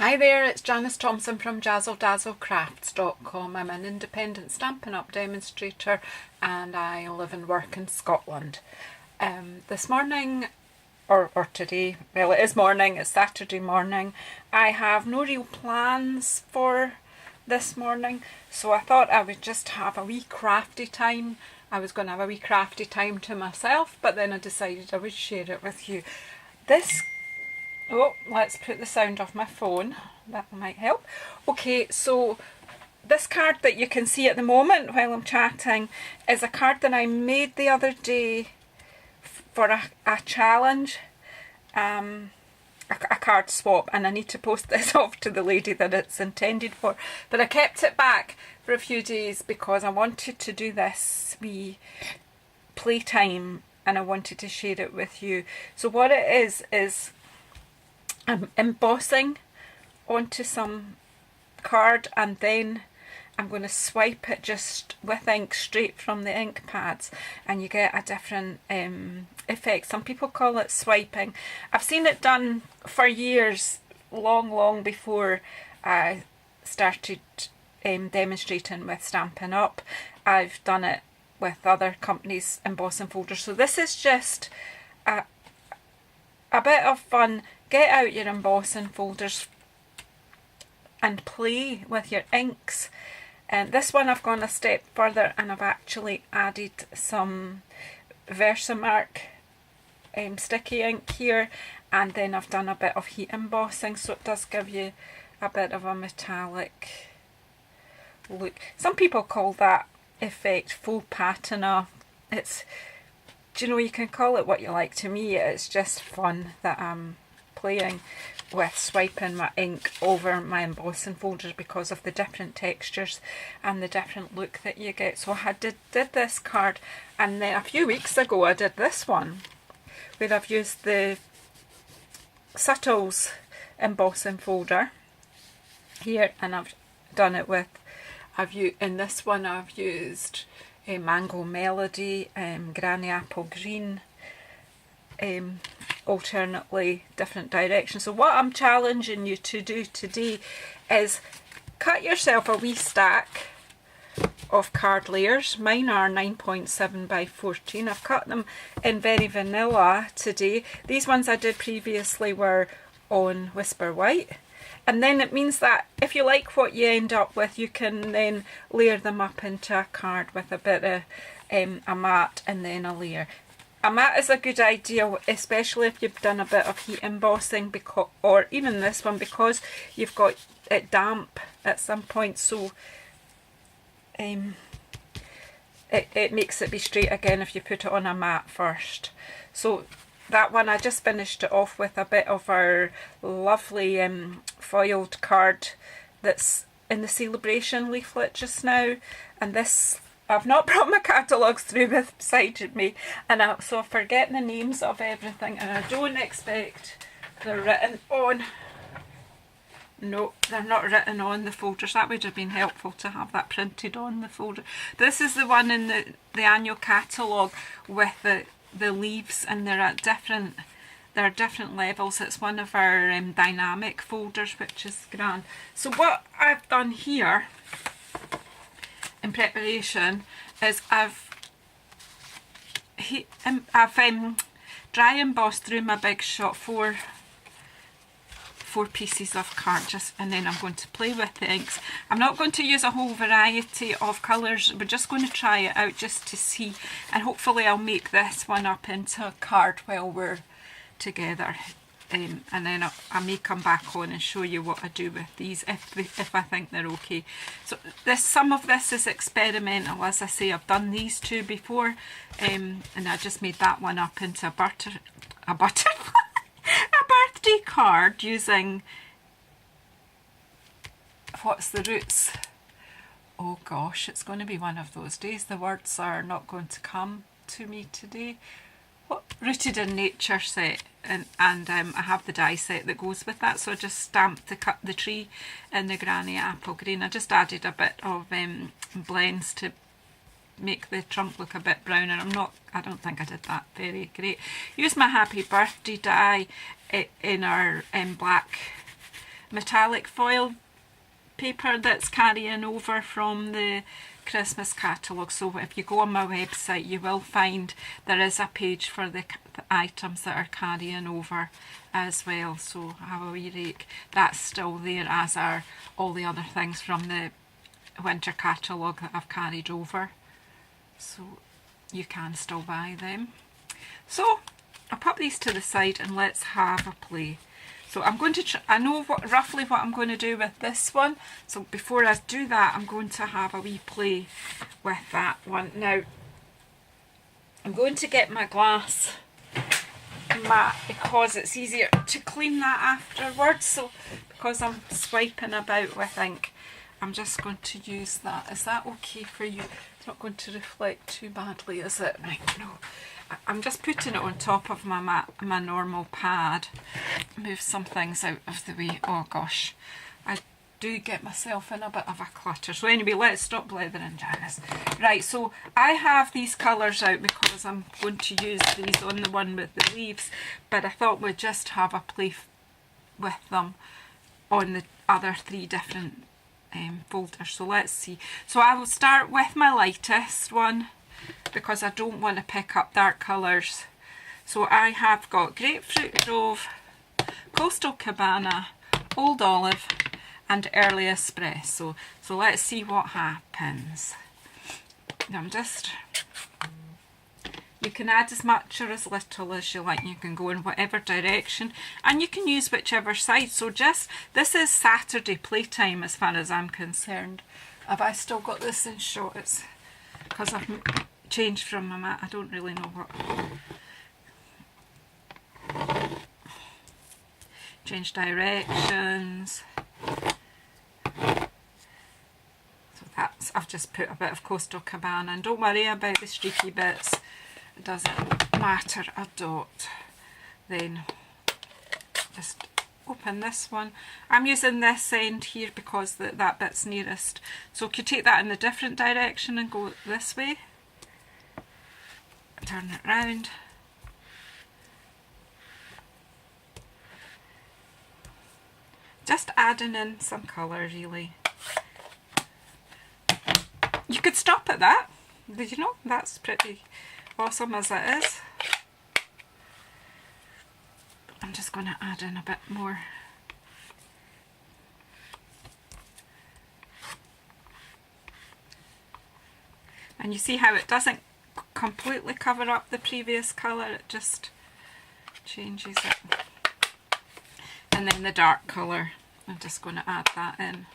Hi there, it's Janice Thompson from JazzleDazzleCrafts.com. I'm an independent Stampin' Up demonstrator and I live and work in Scotland. This morning, or today, well it is morning, it's Saturday morning, I have no real plans for this morning, so I thought I would just have a wee crafty time. I was going to have a wee crafty time to myself, but then I decided I would share it with you. Oh, let's put the sound off my phone. That might help. Okay, so this card that you can see at the moment while I'm chatting is a card that I made the other day for a challenge, a card swap, and I need to post this off to the lady that it's intended for. But I kept it back for a few days because I wanted to do this wee playtime and I wanted to share it with you. So what it is I'm embossing onto some card and then I'm going to swipe it just with ink straight from the ink pads and you get a different effect. Some people call it swiping. I've seen it done for years, long before I started demonstrating with Stampin' Up. I've done it with other companies' embossing folders. So this is just a bit of fun. Get out your embossing folders and play with your inks. And this one I've gone a step further and I've actually added some Versamark sticky ink here, and then I've done a bit of heat embossing, so it does give you a bit of a metallic look. Some people call that effect faux patina. It's, do you know, you can call it what you like. To me it's just fun that I'm playing with swiping my ink over my embossing folders because of the different textures and the different look that you get. So I did this card, and then a few weeks ago I did this one where I've used the Subtles embossing folder here, and I've done it with, in this one I've used a Mango Melody, Granny Apple Green, alternately different directions. So what I'm challenging you to do today is cut yourself a wee stack of card layers. Mine are 9.7 by 14. I've cut them in very vanilla today. These ones I did previously were on Whisper White. And then it means that if you like what you end up with, you can then layer them up into a card with a bit of a mat and then a layer. A mat is a good idea, especially if you've done a bit of heat embossing, or even this one, because you've got it damp at some point, so it makes it be straight again if you put it on a mat first. So that one I just finished it off with a bit of our lovely foiled card that's in the celebration leaflet just now, and this, I've not brought my catalogues through beside me, and so I forget the names of everything, and I don't expect they're written on. No, they're not written on the folders. That would have been helpful to have that printed on the folder. This is the one in the annual catalogue with the leaves, and they're at different levels. It's one of our dynamic folders, which is grand. So what I've done here in preparation is I've dry embossed through my Big Shot four pieces of card, and then I'm going to play with the inks. I'm not going to use a whole variety of colours, we're just going to try it out just to see, and hopefully I'll make this one up into a card while we're together. And then I may come back on and show you what I do with these if I think they're okay. So some of this is experimental. As I say, I've done these two before, and I just made that one up into a birthday card using, what's the roots? Oh gosh, it's going to be one of those days. The words are not going to come to me today. Rooted in Nature set, and I have the die set that goes with that, so I just stamped the tree in the Granny Apple Green. I just added a bit of blends to make the trunk look a bit browner. I don't think I did that very great. Used my Happy Birthday die in our black metallic foil paper that's carrying over from the Christmas catalogue. So if you go on my website, you will find there is a page for the items that are carrying over as well. So have a wee rake. That's still there, as are all the other things from the winter catalogue that I've carried over. So you can still buy them. So I'll pop these to the side and let's have a play. So I'm going to I know roughly what I'm going to do with this one. So before I do that, I'm going to have a wee play with that one. Now, I'm going to get my glass mat because it's easier to clean that afterwards. So because I'm swiping about with ink, I'm just going to use that. Is that okay for you? It's not going to reflect too badly, is it? Right, no. I'm just putting it on top of my normal pad. Move some things out of the way. Oh gosh, I do get myself in a bit of a clutter. So anyway, let's stop blethering, Janice. Right, so I have these colours out because I'm going to use these on the one with the leaves, but I thought we'd just have a play with them on the other 3 different folders. So let's see. So I will start with my lightest one, because I don't want to pick up dark colours. So I have got Grapefruit Grove, Coastal Cabana, Old Olive and Early Espresso. So let's see what happens. Now you can add as much or as little as you like. You can go in whatever direction and you can use whichever side. So this is Saturday playtime as far as I'm concerned. Have I still got this in shot? It's because I've changed from my mat. I don't really know what. Change directions. So I've just put a bit of Coastal Cabana, and don't worry about the streaky bits. It doesn't matter a dot. Then just open this one. I'm using this end here because that bit's nearest. So could take that in the different direction and go this way. Turn it round. Just adding in some colour, really. You could stop at that. Did you know? That's pretty awesome as it is. I'm just going to add in a bit more. And you see how it doesn't completely cover up the previous colour, it just changes it. And then the dark colour, I'm just going to add that in.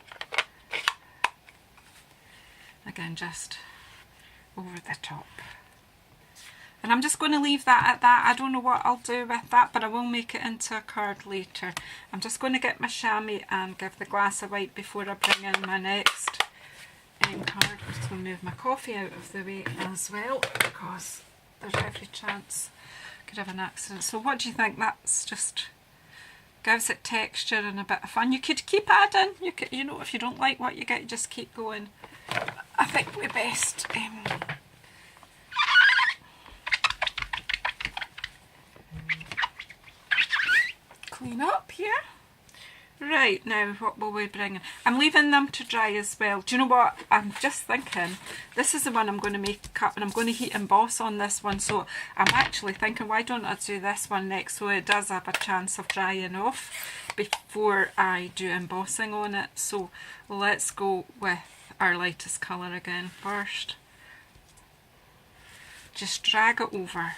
Again, just over the top. And I'm just going to leave that at that. I don't know what I'll do with that, but I will make it into a card later. I'm just going to get my chamois and give the glass a wipe before I bring in my next card. I'm just going to move my coffee out of the way as well, because there's every chance I could have an accident. So what do you think? That's just gives it texture and a bit of fun. You could keep adding. You know, if you don't like what you get, just keep going. I think we best clean up here. Right, now what will we bring in? I'm leaving them to dry as well. Do you know what? I'm just thinking, this is the one I'm going to make up, and I'm going to heat emboss on this one. So I'm actually thinking, why don't I do this one next so it does have a chance of drying off before I do embossing on it. So let's go with our lightest colour again first. Just drag it over.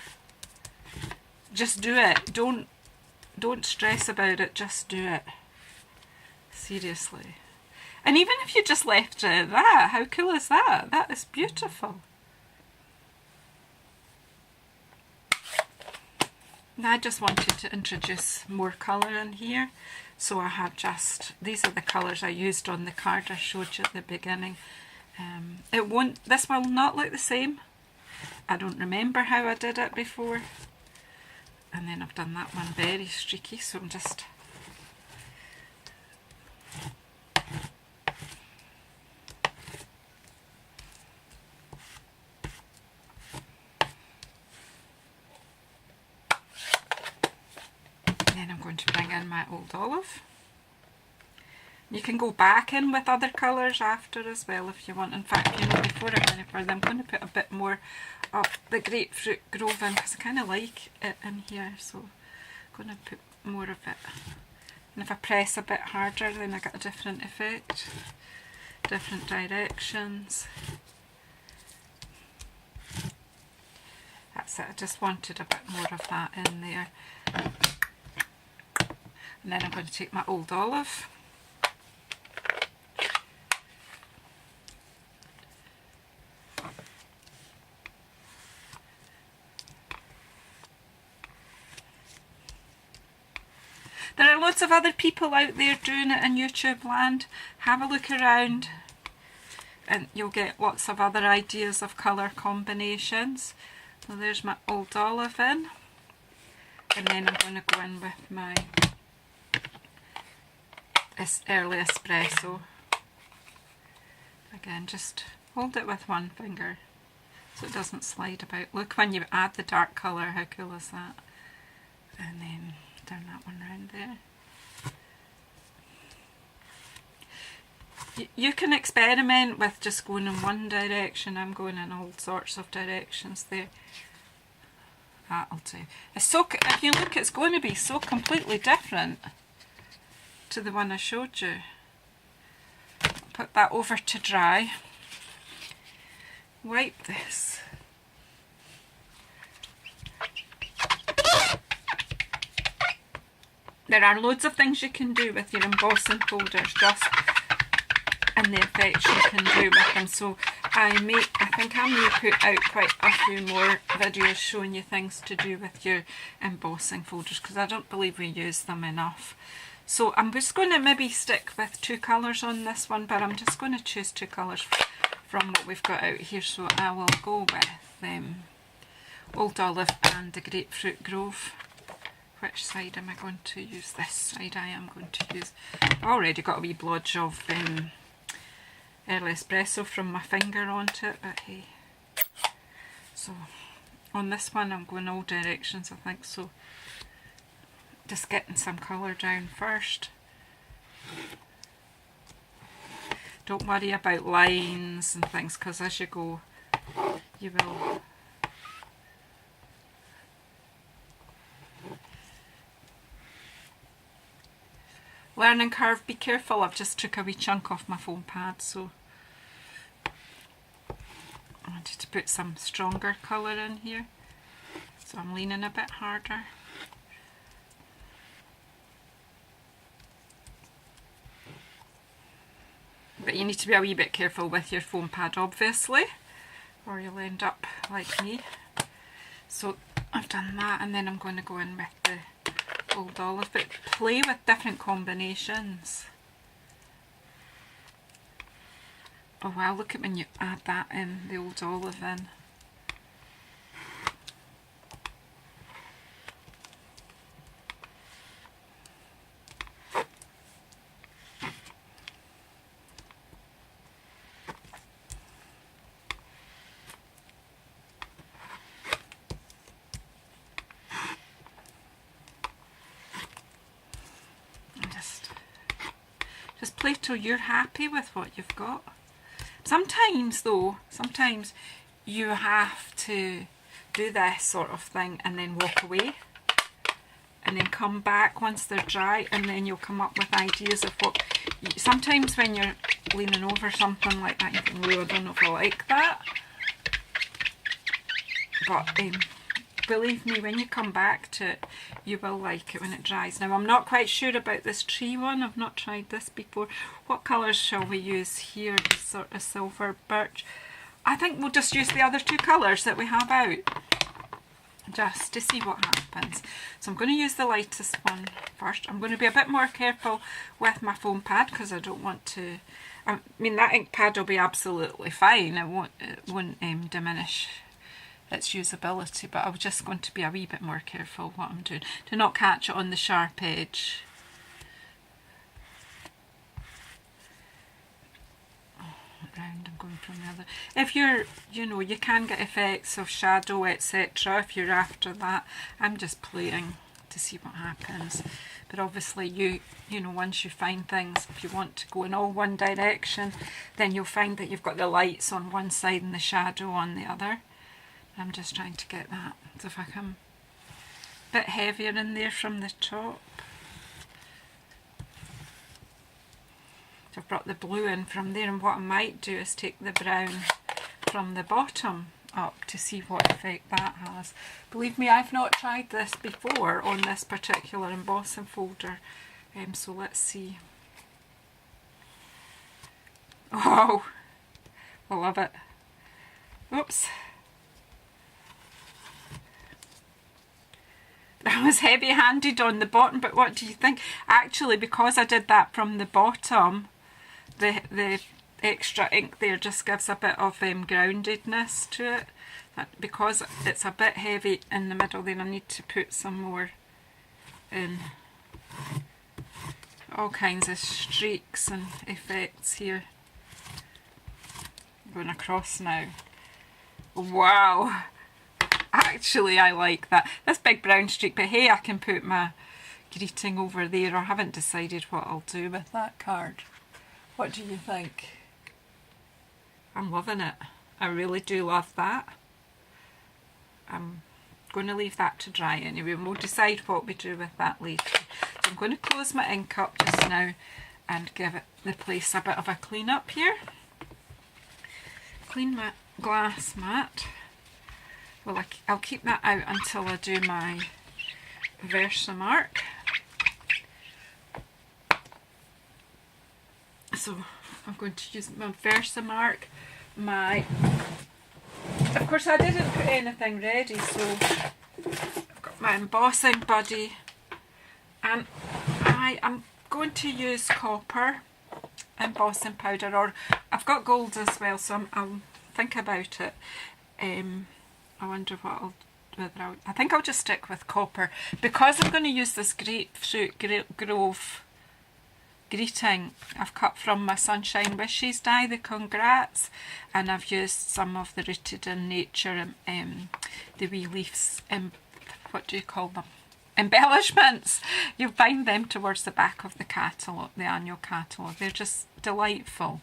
Just do it. Don't stress about it, just do it. Seriously. And even if you just left it at that, how cool is that? That is beautiful. And I just wanted to introduce more colour in here. So I have these are the colours I used on the card I showed you at the beginning. This will not look the same. I don't remember how I did it before. And then I've done that one very streaky, so I'm just then I'm going to bring in my Old Olive. You can go back in with other colours after as well if you want. In fact, you know, before I go any further, I'm going to put a bit more of the Grapefruit Grove in because I kind of like it in here, so I'm going to put more of it. And if I press a bit harder, then I get a different effect, different directions. That's it, I just wanted a bit more of that in there. And then I'm going to take my Old Olive. There are lots of other people out there doing it in YouTube land. Have a look around and you'll get lots of other ideas of colour combinations. So there's my Old Olive in. And then I'm going to go in with my early espresso. Again, just hold it with one finger so it doesn't slide about. Look, when you add the dark colour, how cool is that? And then down that one round there. You can experiment with just going in one direction. I'm going in all sorts of directions there. That'll do. It's so, if you look, it's going to be so completely different to the one I showed you. Put that over to dry. Wipe this. There are loads of things you can do with your embossing folders, just and the effects you can do with them. So I think I may put out quite a few more videos showing you things to do with your embossing folders because I don't believe we use them enough. So I'm just going to maybe stick with 2 colours on this one, but I'm just going to choose 2 colours from what we've got out here. So I will go with Old Olive and the Grapefruit Grove. Which side am I going to use? This side I am going to use. I've already got a wee blodge of early espresso from my finger onto it, but hey. So on this one I'm going all directions, I think, so just getting some colour down first. Don't worry about lines and things because as you go you will learning curve. Be careful, I've just took a wee chunk off my foam pad, so I wanted to put some stronger colour in here, so I'm leaning a bit harder. But you need to be a wee bit careful with your foam pad obviously, or you'll end up like me. So I've done that, and then I'm going to go in with the Old Olive, but play with different combinations. Oh wow, look at when you add that in, the Old Olive in. Just play till you're happy with what you've got. Sometimes though, sometimes you have to do this sort of thing and then walk away and then come back once they're dry, and then you'll come up with ideas of what sometimes when you're leaning over something like that you think, oh, I don't know if I like that, but believe me, when you come back to it you will like it when it dries. Now I'm not quite sure about this tree one, I've not tried this before. What colours shall we use here? This sort of silver birch. I think we'll just use the other 2 colours that we have out just to see what happens. So I'm going to use the lightest one first. I'm going to be a bit more careful with my foam pad because I don't want to, I mean that ink pad will be absolutely fine, it won't diminish its usability, but I'm just going to be a wee bit more careful what I'm doing to not catch it on the sharp edge. Round, I'm going from the other. If you're, you know, you can get effects of shadow etc. if you're after that. I'm just playing to see what happens. but obviously you know, once you find things, if you want to go in all one direction, then you'll find that you've got the lights on one side and the shadow on the other. I'm just trying to get that, so if I come a bit heavier in there from the top. So I've brought the blue in from there, and what I might do is take the brown from the bottom up to see what effect that has. Believe me, I've not tried this before on this particular embossing folder, so let's see. Oh, I love it. Oops. I was heavy-handed on the bottom, but what do you think? Actually, because I did that from the bottom, the extra ink there just gives a bit of groundedness to it. Because it's a bit heavy in the middle, then I need to put some more in. All kinds of streaks and effects here. Going across now. Wow! Actually, I like that. This big brown streak, but hey, I can put my greeting over there. I haven't decided what I'll do with that card. What do you think? I'm loving it. I really do love that. I'm going to leave that to dry anyway, and we'll decide what we do with that later. So I'm going to close my ink up just now and give it the place a bit of a clean up here. Clean my glass mat. Well, I'll keep that out until I do my Versamark. So I'm going to use my Versamark, of course I didn't put anything ready, so I've got my embossing buddy, and I am going to use copper embossing powder, or I've got gold as well, so I'll think about it. I wonder what I think I'll just stick with copper, because I'm going to use this Grapefruit Grove greeting I've cut from my Sunshine Wishes die, the Congrats, and I've used some of the Rooted in Nature, the wee leaves, what do you call them? Embellishments. You'll find them towards the back of the catalogue, the annual catalogue. They're just delightful.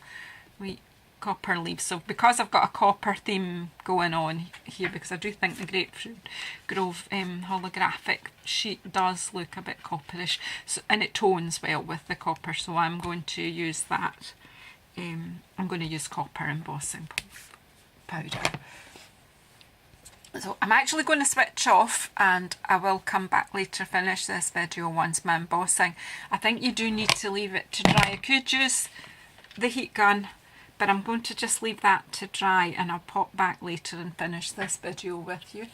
Copper leaves. So because I've got a copper theme going on here, because I do think the Grapefruit Grove holographic sheet does look a bit copperish, so, and it tones well with the copper, so I'm going to use that. I'm going to use copper embossing powder. So I'm actually going to switch off, and I will come back later, finish this video once my embossing. I think you do need to leave it to dry. I could use the heat gun, but I'm going to just leave that to dry, and I'll pop back later and finish this video with you.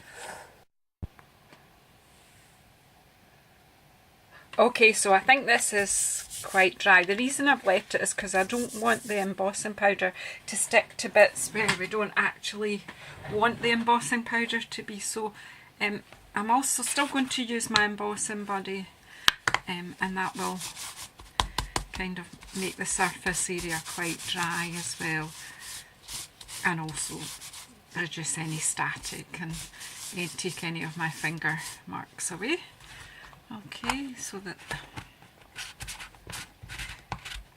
Okay, so I think this is quite dry. The reason I've left it is because I don't want the embossing powder to stick to bits where we don't actually want the embossing powder to be. So I'm also still going to use my embossing buddy, and that will kind of make the surface area quite dry as well, and also reduce any static and take any of my finger marks away. Okay, so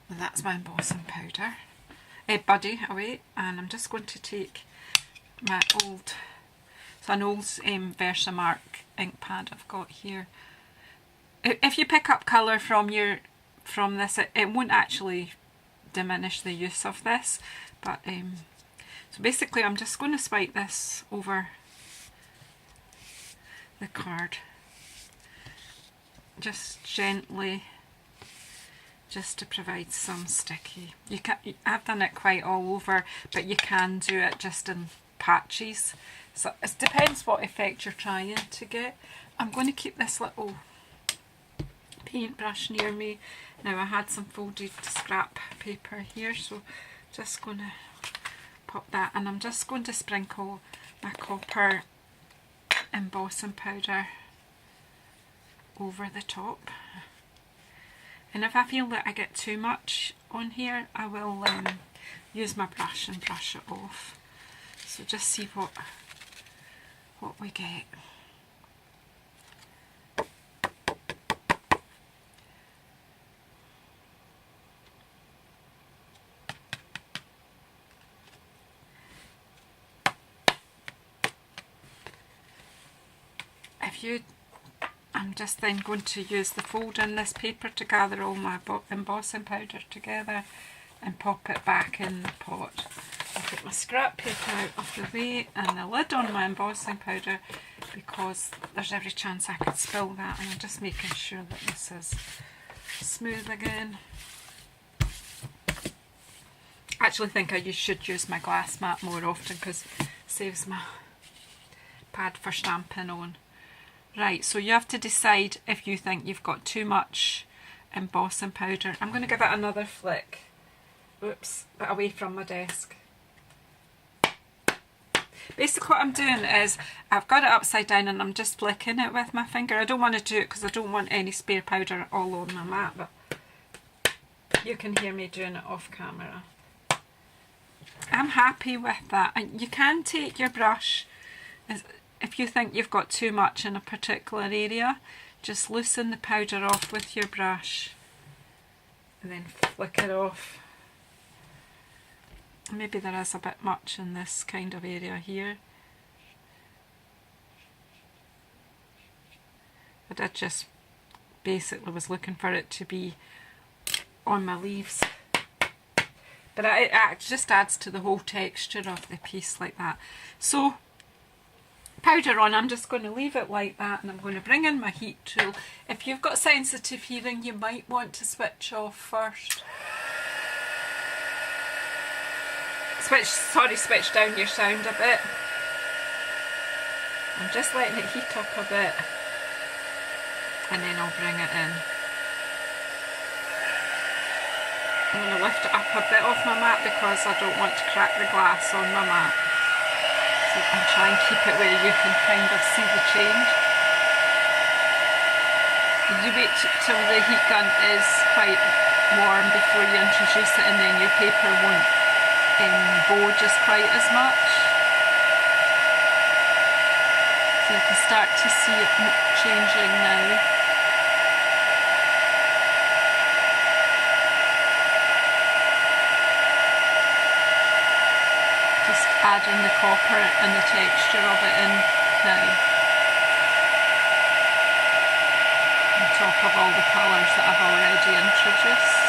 that's my embossing powder, buddy away, and I'm just going to take my old, so an old Versamark ink pad I've got here. If you pick up colour from this, it won't actually diminish the use of this, but so basically I'm just going to swipe this over the card, just gently, just to provide some sticky. I've done it quite all over, but you can do it just in patches, so it depends what effect you're trying to get. I'm going to keep this little paintbrush near me. Now I had some folded scrap paper here, so just going to pop that, and I'm just going to sprinkle my copper embossing powder over the top. And if I feel that I get too much on here, I will use my brush and brush it off. So just see what we get. I'm just then going to use the fold in this paper to gather all my embossing powder together and pop it back in the pot. I'll put my scrap paper out of the way and the lid on my embossing powder, because there's every chance I could spill that, and I'm just making sure that this is smooth again. I actually think I should use my glass mat more often because it saves my pad for stamping on. Right, so you have to decide if you think you've got too much embossing powder. I'm going to give it another flick. Oops, but away from my desk. Basically what I'm doing is I've got it upside down and I'm just flicking it with my finger. I don't want to do it because I don't want any spare powder all on my mat, but you can hear me doing it off camera. I'm happy with that. And you can take your brush, if you think you've got too much in a particular area, just loosen the powder off with your brush and then flick it off. Maybe there is a bit much in this kind of area here. I did just basically was looking for it to be on my leaves. But it just adds to the whole texture of the piece like that. So, powder on, I'm just going to leave it like that, and I'm going to bring in my heat tool. If you've got sensitive hearing, you might want to switch off first. Switch down your sound a bit. I'm just letting it heat up a bit, and then I'll bring it in. I'm going to lift it up a bit off my mat because I don't want to crack the glass on my mat. So I'm trying to keep it where you can kind of see the change. You wait till the heat gun is quite warm before you introduce it, and then your paper won't bow just quite as much. So you can start to see it changing now. Just adding the copper and the texture of it in now, on top of all the colours that I've already introduced.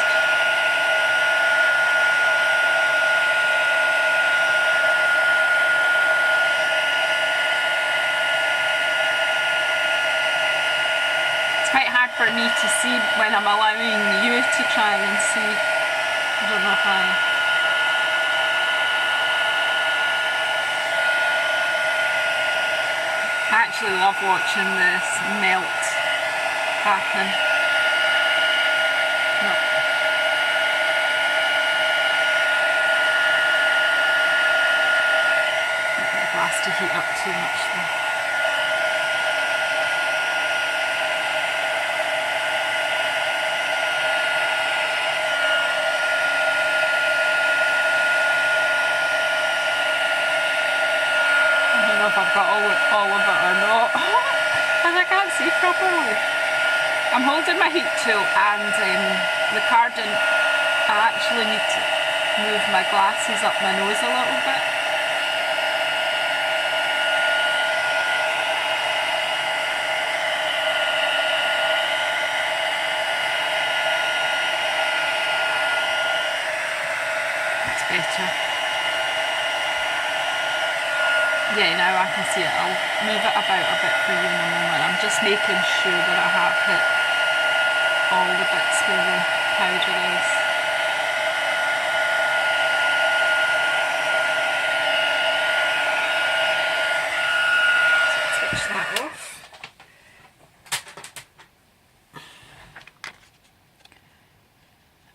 For me to see when I'm allowing you to try and see. I don't know if I actually love watching this melt happen. No. I don't want the glass to heat up too much though. If I've got all of it or not, because I can't see properly. I'm holding my heat tool and the carding. I actually need to move my glasses up my nose a little bit. That's better. Yeah, now I can see it. I'll move it about a bit for you in a moment. I'm just making sure that I have hit all the bits where the powder is. So switch that off.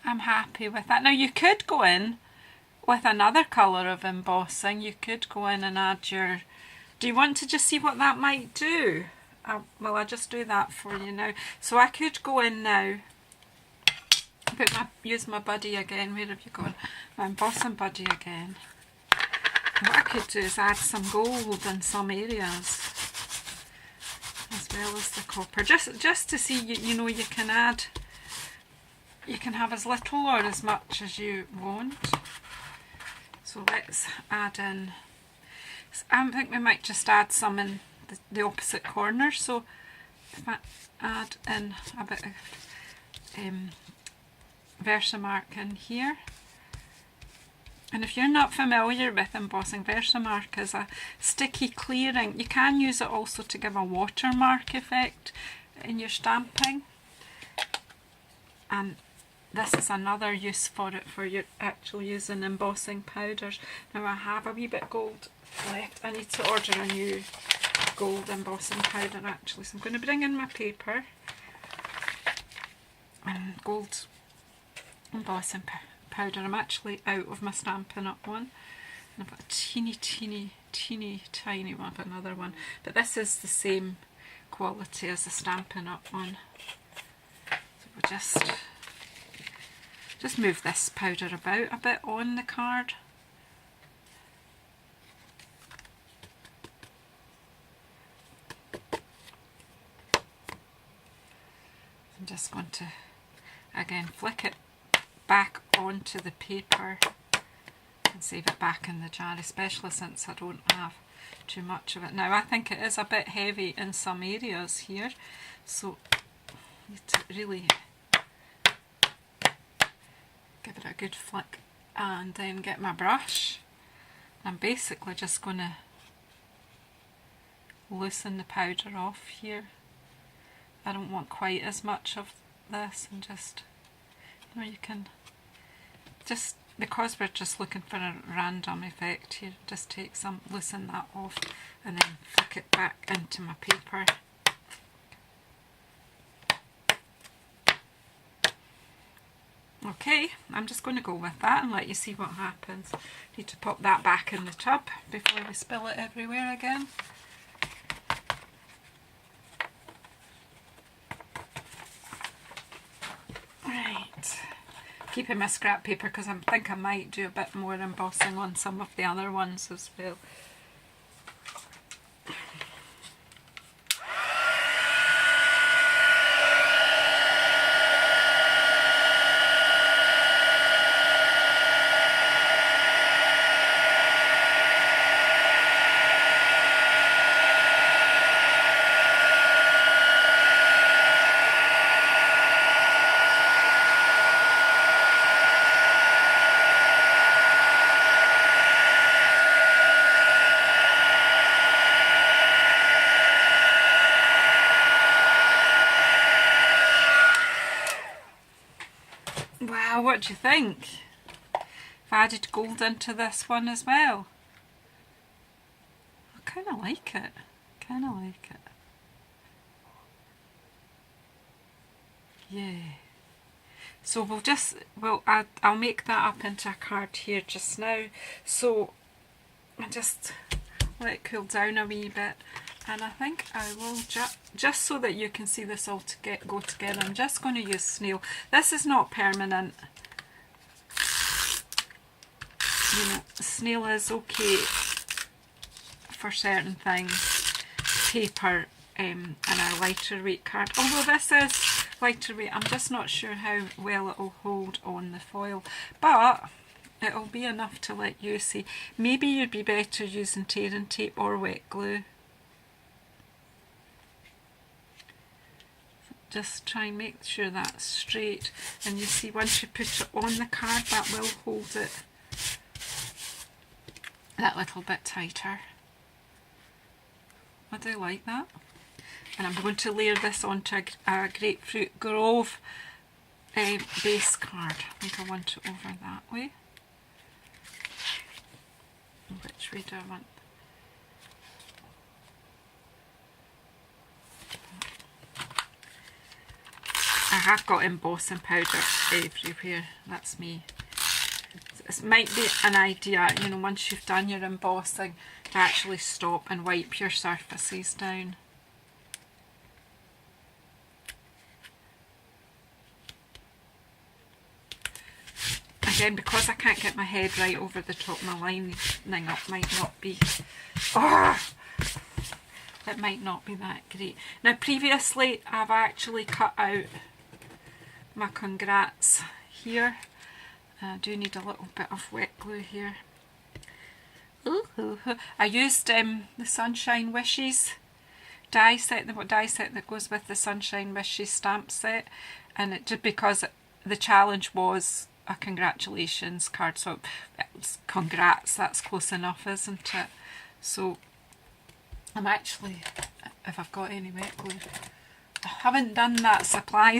I'm happy with that. Now you could go in with another colour of embossing. You could go in and add your... Do you want to just see what that might do? Well, I'll just do that for you now. So I could go in now, use my buddy again. Where have you gone? My embossing buddy again. What I could do is add some gold in some areas, as well as the copper. Just to see, you know, you can add... You can have as little or as much as you want. So let's add in, I think we might just add some in the opposite corner. So if I add in a bit of Versamark in here. And if you're not familiar with embossing, Versamark is a sticky clearing. You can use it also to give a watermark effect in your stamping. And this is another use for it, for your actual using embossing powders. Now I have a wee bit gold left. I need to order a new gold embossing powder actually. So I'm going to bring in my paper and gold embossing powder. I'm actually out of my Stampin' Up one. And I've got a teeny tiny one of another one. But this is the same quality as the Stampin' Up one. So we'll just move this powder about a bit on the card. I'm just going to again flick it back onto the paper and save it back in the jar, especially since I don't have too much of it. Now I think it is a bit heavy in some areas here, so I need to really give it a good flick and then get my brush. I'm basically just going to loosen the powder off here. I don't want quite as much of this, and just, you know, you can just, because we're just looking for a random effect here, just take some, loosen that off and then flick it back into my paper. Okay, I'm just going to go with that and let you see what happens. Need to pop that back in the tub before we spill it everywhere again. Right, keeping my scrap paper because I think I might do a bit more embossing on some of the other ones as well. Wow, what do you think? I've added gold into this one as well. I kind of like it. Yeah. So I'll make that up into a card here just now. So I just let it cool down a wee bit. And I think I will just so that you can see this all go together, I'm just going to use snail. This is not permanent. You know, snail is okay for certain things. Paper and a lighter weight card. Although this is lighter weight, I'm just not sure how well it will hold on the foil. But it'll be enough to let you see. Maybe you'd be better using tearing tape or wet glue. Just try and make sure that's straight, and you see once you put it on the card that will hold it that little bit tighter. I do like that. And I'm going to layer this onto a Grapefruit Grove base card. I think I want it over that way. Which way do I want? I have got embossing powder everywhere, that's me. This might be an idea, you know, once you've done your embossing, to actually stop and wipe your surfaces down. Again, because I can't get my head right over the top, my lining up might not be... it might not be that great. Now previously I've actually cut out my congrats here. I do need a little bit of wet glue here. I used the Sunshine Wishes die set, the die set that goes with the Sunshine Wishes stamp set, and it just because the challenge was a congratulations card, so it's congrats, that's close enough, isn't it? So I'm actually, if I've got any wet glue, I haven't done that supply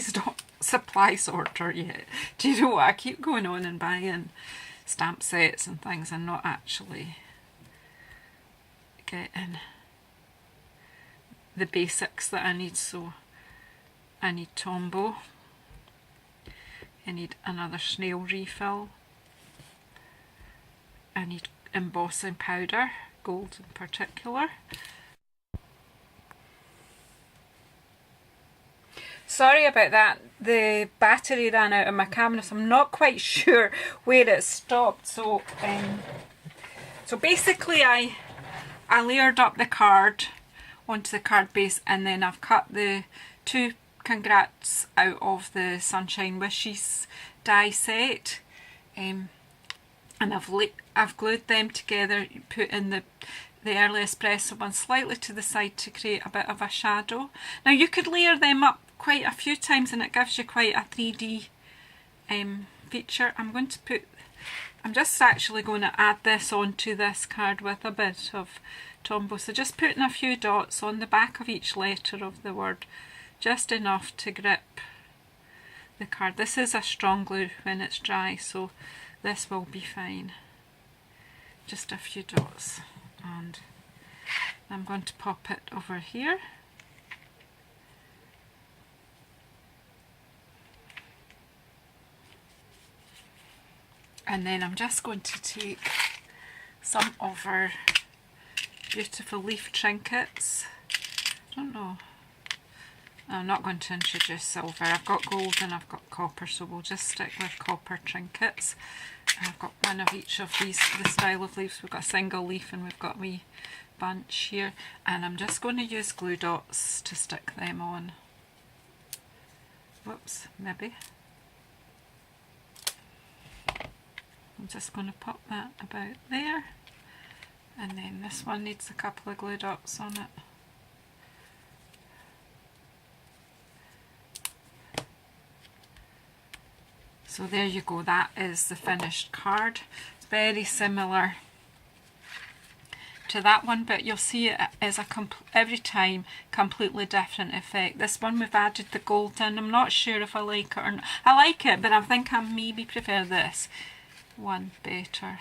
sorter yet. Do you know what? I keep going on and buying stamp sets and things and not actually getting the basics that I need. So I need Tombow, I need another snail refill, I need embossing powder, gold in particular. Sorry about that, the battery ran out of my camera, so I'm not quite sure where it stopped. So basically I layered up the card onto the card base, and then I've cut the 2 congrats out of the Sunshine Wishes die set, and I've glued them together, put in the early espresso one slightly to the side to create a bit of a shadow. Now you could layer them up quite a few times and it gives you quite a 3D feature. I'm just actually going to add this onto this card with a bit of Tombow, so just putting a few dots on the back of each letter of the word, just enough to grip the card. This is a strong glue when it's dry, so this will be fine. Just a few dots, and I'm going to pop it over here. And then I'm just going to take some of our beautiful leaf trinkets. I don't know. I'm not going to introduce silver. I've got gold and I've got copper, so we'll just stick with copper trinkets. And I've got one of each of these, the style of leaves. We've got a single leaf and we've got a wee bunch here. And I'm just going to use glue dots to stick them on. Whoops, maybe. I'm just going to pop that about there, and then this one needs a couple of glue dots on it. So there you go, that is the finished card. It's very similar to that one, but you'll see it is every time completely different effect. This one we've added the gold in. I'm not sure if I like it or not. I like it, but I think I maybe prefer this one better.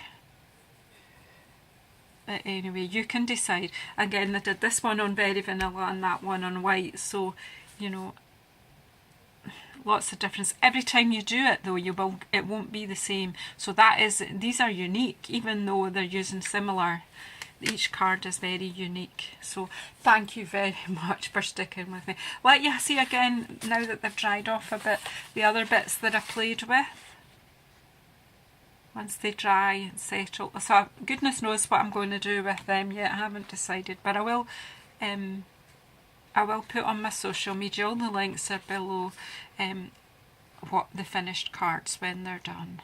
But anyway, you can decide. Again, I did this one on very vanilla and that one on white, so you know, lots of difference. Every time you do it though, it won't be the same. So these are unique, even though they're using similar. Each card is very unique. So thank you very much for sticking with me. Let you see again, now that they've dried off a bit, the other bits that I played with. Once they dry and settle. So goodness knows what I'm going to do with them yet. I haven't decided, but I will put on my social media. All the links are below what the finished cards when they're done.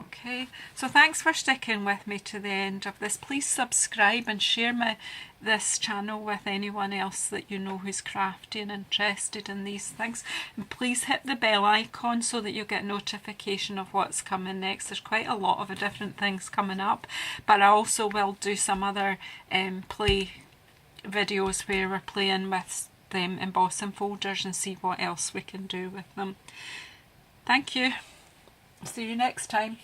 Okay, so thanks for sticking with me to the end of this. Please subscribe and share this channel with anyone else that you know who's crafty and interested in these things. And please hit the bell icon so that you'll get notification of what's coming next. There's quite a lot of different things coming up, but I also will do some other play videos where we're playing with them embossing folders and see what else we can do with them. Thank you. See you next time.